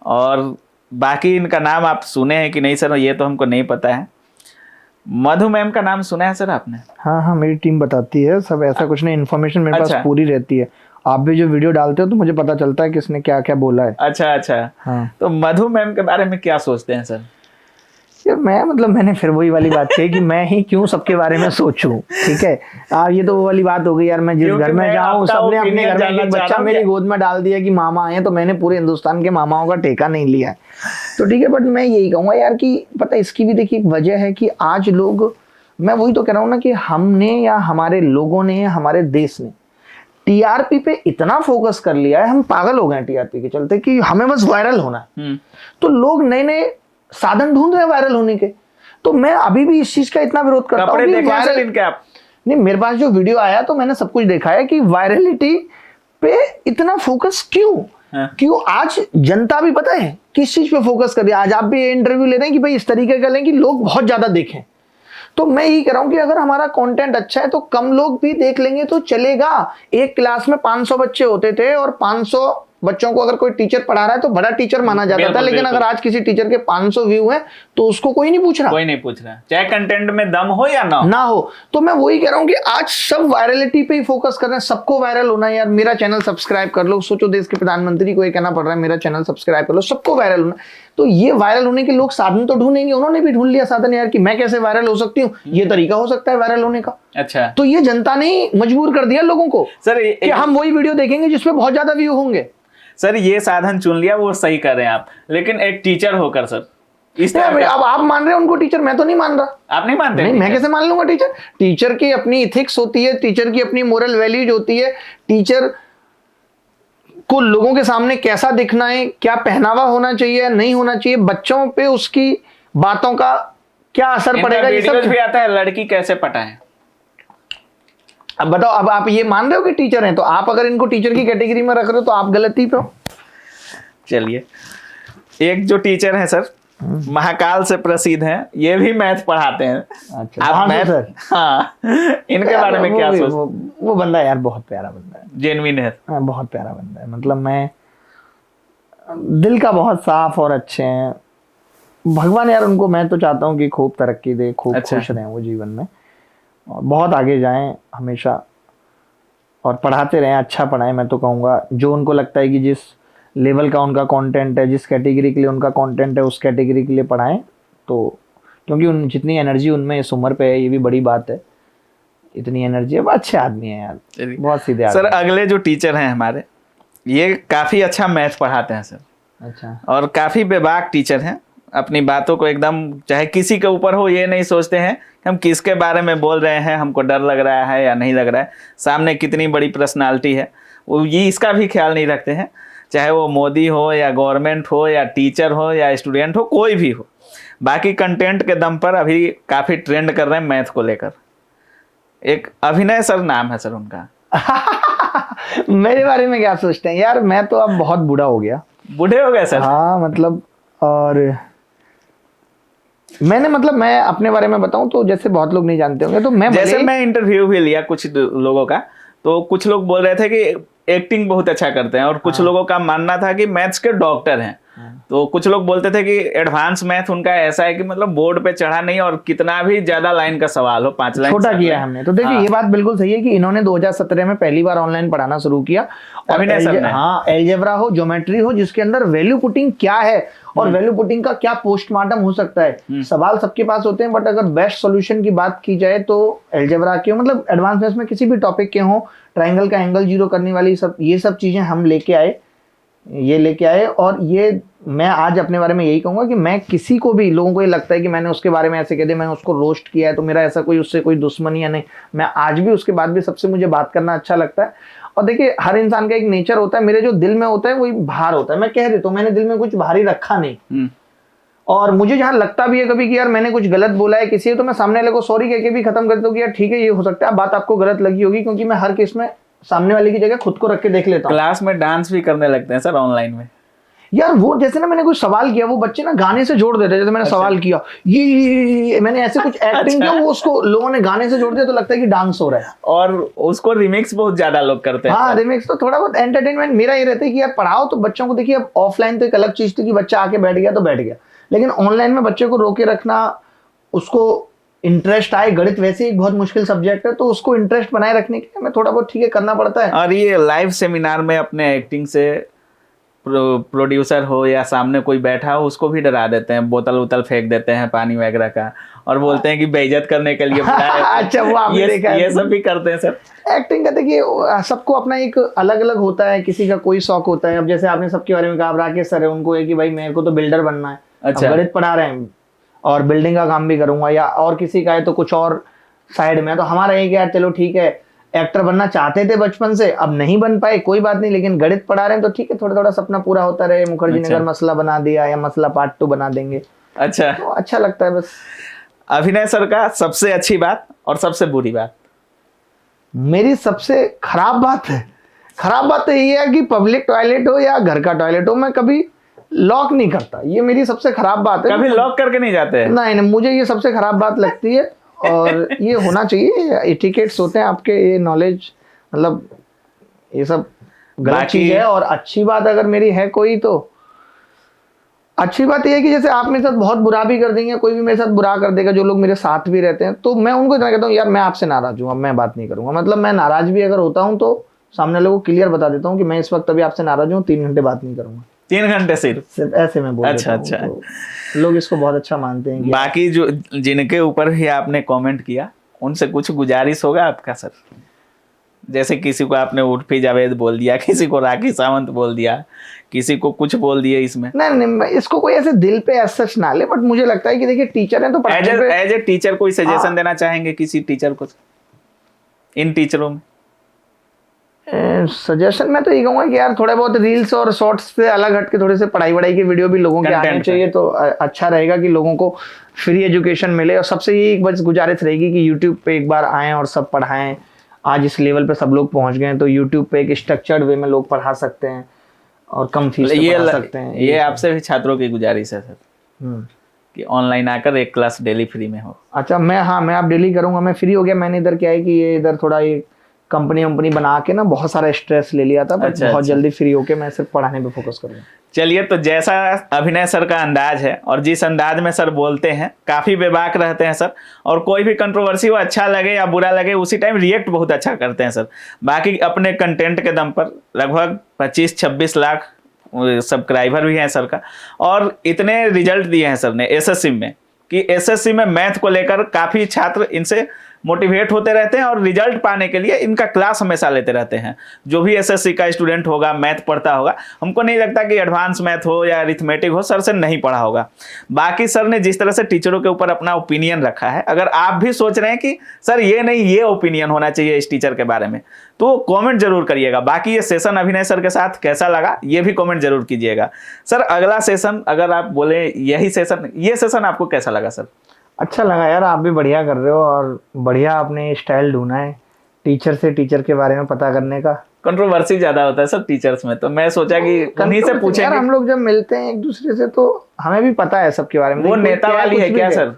Speaker 1: और बाकी इनका नाम आप सुने हैं कि नहीं सर, ये तो हमको नहीं पता है। मधु मैम का नाम सुना है सर आपने?
Speaker 2: हाँ हाँ, मेरी टीम बताती है सब, ऐसा कुछ नहीं, इन्फॉर्मेशन मेरे पास पूरी रहती है। आप भी जो वीडियो डालते हो तो मुझे पता चलता है किसने क्या क्या बोला है।
Speaker 1: अच्छा अच्छा। हाँ। तो मधु मैम के बारे में क्या सोचते हैं सर?
Speaker 2: यार मैं मतलब मैंने फिर वही वाली बात कही कि मैं ही क्यों सबके बारे में सोचूं, ठीक है। ये तो वो वाली बात हो गई यार, मैं जिस घर में जाऊं सबने अपने घर में एक बच्चा मेरी गोद में डाल दिया कि मामा आए, तो मैंने पूरे हिंदुस्तान के मामाओं का ठेका नहीं लिया है, तो ठीक है। बट मैं यही कहूंगा यार कि पता है इसकी भी देखिए एक वजह है कि आज लोग, मैं वही तो कह रहा हूँ ना कि हमने या हमारे लोगों ने, हमारे देश ने टीआरपी पे इतना फोकस कर लिया है, हम पागल हो गए टीआरपी के चलते कि हमें बस वायरल होना है। तो लोग नए नए साधन ढूंढ रहे हैं वायरल होने के। तो मैं अभी भी इस चीज का इतना विरोध करता हूँ कि वायरल इनके आप नहीं, मेरे पास जो वीडियो आया तो मैंने सब कुछ देखा है कि वायरलिटी पे इतना फोकस क्यों आज जनता भी पता है किस चीज पे फोकस कर रही है। आज आप भी इंटरव्यू ले रहे हैं कि भाई इस तरीके का लें कि लोग बहुत ज्यादा देखें। तो मैं यही कह रहा हूं कि अगर हमारा कंटेंट अच्छा है तो कम लोग भी देख लेंगे तो चलेगा। एक क्लास में 500 बच्चे होते थे और 500 बच्चों को अगर कोई टीचर पढ़ा रहा है तो बड़ा टीचर माना जाता था, लेकिन अगर आज किसी टीचर के 500 व्यू हैं तो उसको कोई नहीं पूछ रहा,
Speaker 1: चाहे कंटेंट में दम हो या ना
Speaker 2: हो। तो मैं वही कह रहा हूं कि आज सब वायरलिटी पे ही फोकस कर रहे हैं, सबको वायरल होना है। यार मेरा चैनल सब्सक्राइब कर लो, सोचो देश के प्रधानमंत्री को ये कहना पड़ रहा है मेरा चैनल सब्सक्राइब कर लो, सबको वायरल होना। तो ये वायरल होने के लोग साधन तो ढूंढेंगे, उन्होंने भी ढूंढ लिया साधन यार कि मैं कैसे वायरल हो सकती हूँ, ये तरीका हो सकता है वायरल होने का।
Speaker 1: अच्छा,
Speaker 2: तो ये जनता ने मजबूर कर दिया लोगों को
Speaker 1: सर
Speaker 2: कि हम वही वीडियो देखेंगे जिसमें बहुत ज्यादा व्यू होंगे।
Speaker 1: सर ये साधन चुन लिया, वो सही कर रहे हैं आप, लेकिन एक टीचर होकर सर इस
Speaker 2: तरह अब आप मान रहे हैं उनको टीचर, मैं तो नहीं मान रहा।
Speaker 1: आप नहीं मानते?
Speaker 2: नहीं, मैं कैसे मान लूंगा टीचर? टीचर की अपनी इथिक्स होती है, टीचर की अपनी मोरल वैल्यूज होती है, टीचर को लोगों के सामने कैसा दिखना है, क्या पहनावा होना चाहिए नहीं होना चाहिए, बच्चों पे उसकी बातों का क्या असर पड़ेगा, ये सब
Speaker 1: भी आता है। लड़की कैसे पटाएं?
Speaker 2: अब बताओ, अब आप ये मान रहे हो कि टीचर हैं, तो आप अगर इनको टीचर की कैटेगरी में रख रहे हो तो आप गलती पे हो।
Speaker 1: चलिए, एक जो टीचर है सर महाकाल से प्रसिद्ध हैं, ये भी मैथ पढ़ाते हैं।
Speaker 2: अच्छा, आप मैथ? हाँ,
Speaker 1: इनके बारे में क्या सोच?
Speaker 2: वो बंदा यार बहुत प्यारा बंदा है,
Speaker 1: जेन्युइन है।
Speaker 2: हाँ, बहुत प्यारा बंदा है। मतलब मैं दिल का बहुत साफ और अच्छे हैं। भगवान यार उनको, मैं तो चाहता हूँ कि खूब तरक्की दे, खूब खुश रहें वो जीवन में और बहुत आगे जाएं हमेशा। और पढ़ाते रहें, अच्छा पढ़ाएं। मैं तो कहूँगा जो उनको लगता है कि जिस लेवल का उनका कंटेंट है, जिस कैटेगरी के लिए उनका कंटेंट है, उस कैटेगरी के लिए पढ़ाएं। तो क्योंकि उन जितनी एनर्जी उनमें इस उम्र पे है, ये भी बड़ी बात है, इतनी एनर्जी है। अच्छे आदमी है यार,
Speaker 1: चलिए।
Speaker 2: बहुत सीधे
Speaker 1: सर
Speaker 2: आदमी।
Speaker 1: अगले जो टीचर हैं हमारे, ये काफी अच्छा मैथ पढ़ाते हैं सर,
Speaker 2: अच्छा।
Speaker 1: और काफी बेबाक टीचर हैं। अपनी बातों को एकदम चाहे किसी के ऊपर हो, ये नहीं सोचते हैं कि हम किसके बारे में बोल रहे हैं, हमको डर लग रहा है या नहीं लग रहा है, सामने कितनी बड़ी पर्सनालिटी है, वो ये इसका भी ख्याल नहीं रखते हैं। चाहे वो मोदी हो या गवर्नमेंट हो या टीचर हो या स्टूडेंट हो, कोई भी हो, बाकी कंटेंट के दम पर अभी काफी ट्रेंड कर रहे हैं मैथ को लेकर। एक अभिनय सर नाम है सर उनका।
Speaker 2: मेरे बारे में क्या सोचते हैं यार, मैं तो अब बहुत बूढ़ा हो गया।
Speaker 1: बूढ़े हो गए सर?
Speaker 2: हाँ मतलब, और मैं अपने बारे में बताऊं तो जैसे बहुत लोग नहीं जानते होंगे, तो मैं
Speaker 1: जैसे मैं इंटरव्यू भी लिया कुछ लोगों का, तो कुछ लोग बोल रहे थे कि एक्टिंग बहुत अच्छा करते हैं, और कुछ लोगों का मानना था कि मैथ्स के डॉक्टर हैं। तो कुछ लोग बोलते थे कि एडवांस मैथ उनका ऐसा है कि मतलब बोर्ड पे चढ़ा नहीं, और कितना भी ज्यादा लाइन का सवाल हो, 5 लाइन
Speaker 2: छोटा किया है हमने। तो देखिए ये बात बिल्कुल सही है कि इन्होंने 2017 में पहली बार ऑनलाइन पढ़ाना शुरू किया। और
Speaker 1: अभिनय सर ने।
Speaker 2: हाँ, एलजेब्रा हो, ज्योमेट्री हो, जिसके अंदर वैल्यू पुटिंग क्या है और वैल्यू पुटिंग का क्या पोस्टमार्टम हो सकता है। सवाल सबके पास होते हैं, बट अगर बेस्ट सॉल्यूशन की बात की जाए तो एलजेब्रा के मतलब एडवांस मैथ्स में किसी भी टॉपिक के हो, ट्रायंगल का एंगल जीरो करने वाली ये सब चीजें हम लेके आए। और ये मैं आज अपने बारे में यही कहूंगा कि मैं किसी को भी, लोगों को ये लगता है कि मैंने उसके बारे में ऐसे कह दिया, मैंने उसको रोस्ट किया है, तो मेरा ऐसा कोई उससे कोई दुश्मनी है नहीं। मैं आज भी उसके बाद भी सबसे मुझे बात करना अच्छा लगता है। और देखिए हर इंसान का एक नेचर होता है, मेरे जो दिल में होता है वही बाहर होता है। मैं कह देता हूँ मैंने दिल में कुछ भारी रखा नहीं। और मुझे जहां लगता भी है कभी कि यार मैंने कुछ गलत बोला है किसी, तो मैं सामने वाले को सॉरी कह के भी खत्म कर देता हूँ कि यार ठीक है, ये हो सकता है बात आपको गलत लगी होगी, क्योंकि मैं हर केस में सामने वाले की जगह खुद को रख के देख लेता हूँ।
Speaker 1: क्लास में डांस भी करने लगते हैं सर ऑनलाइन में।
Speaker 2: यार वो जैसे ना मैंने कुछ सवाल किया, वो बच्चे ना गाने से जोड़ देते हैं। जैसे मैंने सवाल किया, ये मैंने ऐसे कुछ एक्टिंग किया, वो उसको लोगों ने गाने से जोड़ दिया, तो लगता है कि डांस हो रहा है।
Speaker 1: और उसको रिमिक्स बहुत ज्यादा लोग करते हैं।
Speaker 2: हाँ, रिमिक्स तो थोड़ा बहुत एंटरटेनमेंट मेरा ये रहता है कि यार पढ़ाओ तो बच्चों को। देखिए अब ऑफलाइन तो एक अलग चीज थी कि बच्चा आके बैठ गया तो बैठ गया, लेकिन ऑनलाइन में बच्चे को रोके रखना, उसको इंटरेस्ट आए। गणित वैसे ही एक बहुत मुश्किल सब्जेक्ट है, तो उसको इंटरेस्ट बनाए रखने के लिए हमें थोड़ा बहुत ठीक है करना पड़ता है।
Speaker 1: और ये लाइव सेमिनार में अपने एक्टिंग से प्रोड्यूसर हो या सामने कोई बैठा हो, उसको भी डरा देते हैं, बोतल उतल फेंक देते हैं पानी वगैरह का, और बोलते हैं कि बेइज्जत करने के लिए बुलाया है।
Speaker 2: अच्छा, वो आपने देखा है?
Speaker 1: ये सब भी करते हैं सर।
Speaker 2: एक्टिंग का देखिए सबको अपना एक अलग अलग होता है, किसी का कोई शौक होता है। अब जैसे आपने सबके बारे में कहा, राकेश सर है, उनको है कि भाई मेरे को तो बिल्डर बनना है।
Speaker 1: अच्छा।
Speaker 2: गणित पढ़ा रहे हैं और बिल्डिंग का काम भी करूंगा, या और किसी का है तो कुछ और साइड में। तो हमारा एक यार चलो ठीक है, एक्टर बनना चाहते थे बचपन से, अब नहीं बन पाए, कोई बात नहीं, लेकिन गणित पढ़ा रहे हैं तो ठीक है, थोड़ा थोड़ा सपना पूरा होता रहे। मुखर्जी नगर मसला बना दिया, या मसला पार्ट 2 बना देंगे,
Speaker 1: अच्छा,
Speaker 2: तो अच्छा लगता है बस।
Speaker 1: अभिनय सर का सबसे अच्छी बात और सबसे बुरी बात?
Speaker 2: मेरी सबसे खराब बात तो ये है कि पब्लिक टॉयलेट हो या घर का टॉयलेट हो, मैं कभी लॉक नहीं करता। ये मेरी सबसे खराब बात है।
Speaker 1: कभी लॉक करके नहीं जाते हैं?
Speaker 2: नहीं, मुझे ये सबसे खराब बात लगती है, और ये होना चाहिए। एटिकेट्स होते हैं आपके, ये नॉलेज, मतलब ये सब गलत चीज है। और अच्छी बात अगर मेरी है कोई, तो अच्छी बात ये है कि जैसे आप मेरे साथ बहुत बुरा भी कर देंगे, कोई भी मेरे साथ बुरा कर देगा, जो लोग मेरे साथ भी रहते हैं, तो मैं उनको इतना कहता हूँ यार मैं आपसे नाराज हूँ, अब मैं बात नहीं करूंगा। मतलब मैं नाराज भी अगर होता हूँ तो सामने लोगों को क्लियर बता देता हूँ कि मैं इस वक्त अभी आपसे नाराज हूँ, 3 घंटे बात नहीं करूंगा।
Speaker 1: 3 घंटे सिर्फ
Speaker 2: ऐसे में बोल
Speaker 1: अच्छा,
Speaker 2: देता हूँ।
Speaker 1: अच्छा।
Speaker 2: तो लोग इसको बहुत अच्छा मानते हैं।
Speaker 1: बाकी जो जिनके ऊपर भी आपने कमेंट किया, उनसे कुछ गुजारिश होगा आपका सर? जैसे किसी को आपने उर्फी जावेद बोल दिया, किसी को राखी सावंत बोल दिया, किसी को कुछ बोल दिए, इसमें
Speaker 2: नहीं, इसको कोई ऐसे दिल पे ऐसा ना ले, बट मुझे लगता है कि देखिए टीचर है तो
Speaker 1: एज ए टीचर कोई सजेशन देना चाहेंगे किसी टीचर को, इन टीचरों में?
Speaker 2: सजेशन मैं तो ये कहूंगा कि यार थोड़े बहुत रील्स और शॉर्ट्स से अलग हट के थोड़े से पढ़ाई वढ़ाई के वीडियो भी लोगों के आने चाहिए, तो अच्छा रहेगा कि लोगों को फ्री एजुकेशन मिले। और सबसे ये एक बस गुजारिश रहेगी कि यूट्यूब पे एक बार आएं और सब पढ़ाएं। आज इस लेवल पे सब लोग पहुंच गए हैं, तो यूट्यूब पे एक स्ट्रक्चर्ड वे में लोग पढ़ा सकते हैं और कम फीस में पढ़ा सकते हैं।
Speaker 1: ये आपसे भी छात्रों की गुजारिश है सर कि ऑनलाइन आकर एक क्लास डेली फ्री में हो।
Speaker 2: अच्छा, मैं आप डेली करूंगा। मैं फ्री हो गया, मैंने इधर क्या है कि ये इधर थोड़ा ये कंपनी वंपनी बना के ना बहुत सारा स्ट्रेस ले लिया था, बट
Speaker 1: अच्छा,
Speaker 2: बहुत
Speaker 1: अच्छा।
Speaker 2: जल्दी फ्री होके मैं सिर्फ पढ़ाने पे फोकस करूँगा।
Speaker 1: चलिए, तो जैसा अभिनय सर का अंदाज है और जिस अंदाज में सर बोलते हैं, काफी बेबाक रहते हैं सर, और कोई भी कंट्रोवर्सी हो, अच्छा लगे या बुरा लगे, उसी टाइम रिएक्ट बहुत अच्छा करते हैं सर। बाकी अपने कंटेंट के दम पर लगभग 25-26 लाख सब्सक्राइबर भी हैं सर का, और इतने रिजल्ट दिए हैं सर ने एसएससी में कि एसएससी में मैथ को लेकर काफी छात्र इनसे मोटिवेट होते रहते हैं और रिजल्ट पाने के लिए इनका क्लास हमेशा लेते रहते हैं। जो भी एसएससी का स्टूडेंट होगा, मैथ पढ़ता होगा, हमको नहीं लगता कि एडवांस मैथ हो या अरिथमेटिक हो, सर से नहीं पढ़ा होगा। बाकी सर ने जिस तरह से टीचरों के ऊपर अपना ओपिनियन रखा है, अगर आप भी सोच रहे हैं कि सर ये नहीं, ये ओपिनियन होना चाहिए इस टीचर के बारे में, तो कमेंट जरूर करिएगा। बाकी ये सेशन अभिनय सर के साथ कैसा लगा, ये भी कमेंट जरूर कीजिएगा। सर अगला सेशन अगर आप बोले यही सेशन, ये सेशन आपको कैसा लगा सर?
Speaker 2: अच्छा लगा यार, आप भी बढ़िया कर रहे हो और बढ़िया आपने स्टाइल ढूंढा है टीचर से टीचर के बारे में पता करने का।
Speaker 1: कंट्रोवर्सी ज्यादा होता है सर टीचर्स में, तो मैं सोचा कि उन्हीं से
Speaker 2: यार
Speaker 1: पूछेंगे।
Speaker 2: हम लोग जब मिलते हैं एक दूसरे से तो हमें भी पता है सबके बारे में।
Speaker 1: वो
Speaker 2: कोई
Speaker 1: नेता
Speaker 2: क्या
Speaker 1: वाली
Speaker 2: कुछ
Speaker 1: है
Speaker 2: भी
Speaker 1: क्या
Speaker 2: दे।
Speaker 1: सर?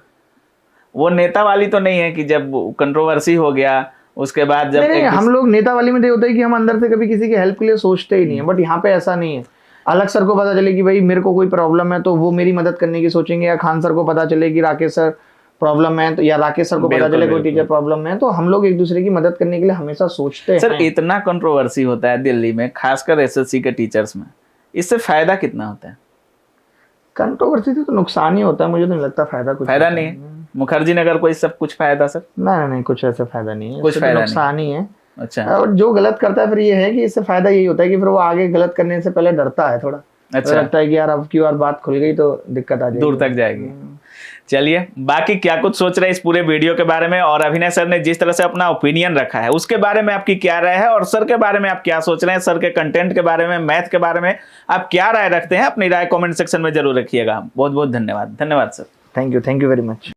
Speaker 1: वो नेता वाली तो नहीं है कि जब कंट्रोवर्सी हो गया उसके बाद जब
Speaker 2: नहीं, हम लोग नेता वाली में ये होता है कि हम अंदर से कभी किसी की हेल्प के लिए सोचते ही नहीं है, बट यहाँ पे ऐसा नहीं है। अलग सर को पता चले कि भाई मेरे को कोई प्रॉब्लम है तो वो मेरी मदद करने की सोचेंगे, या खान सर को पता चले कि राकेश सर प्रॉब्लम है तो, या राकेश सर को पता
Speaker 1: बिल्कुल,
Speaker 2: चले कोई
Speaker 1: बिल्कुल।
Speaker 2: टीचर प्रॉब्लम में है, तो हम लोग एक दूसरे की मदद करने के लिए हमेशा सोचते
Speaker 1: सर
Speaker 2: हैं।
Speaker 1: इतना कंट्रोवर्सी होता है दिल्ली में, खासकर एसएससी के टीचर्स में, इससे फायदा कितना होता है?
Speaker 2: कंट्रोवर्सी से तो नुकसान ही होता है, मुझे तो नहीं लगता फायदा कुछ
Speaker 1: फायदा
Speaker 2: होता
Speaker 1: नहीं है मुखर्जी नगर को इस सब कुछ फायदा सर?
Speaker 2: नहीं, कुछ ऐसा फायदा नहीं है,
Speaker 1: कुछ
Speaker 2: इससे तो
Speaker 1: फायदा
Speaker 2: नुकसान ही है।
Speaker 1: अच्छा
Speaker 2: और जो गलत करता है फिर ये है कि इससे फायदा यही होता है कि फिर वो आगे गलत करने से पहले डरता है थोड़ा।
Speaker 1: अच्छा।
Speaker 2: लगता है कि यार अब की बार बात खुल गई तो दिक्कत आ जाएगी,
Speaker 1: दूर तक जाएगी। चलिए, बाकी क्या कुछ सोच रहे हैं इस पूरे वीडियो के बारे में, और अभिनय सर ने जिस तरह से अपना ओपिनियन रखा है उसके बारे में आपकी क्या राय है, और सर के बारे में आप क्या सोच रहे हैं, सर के कंटेंट के बारे में, मैथ के बारे में आप क्या राय रखते हैं, अपनी राय कमेंट सेक्शन में जरूर रखिएगा। बहुत बहुत धन्यवाद। धन्यवाद sir.
Speaker 2: Thank you very much.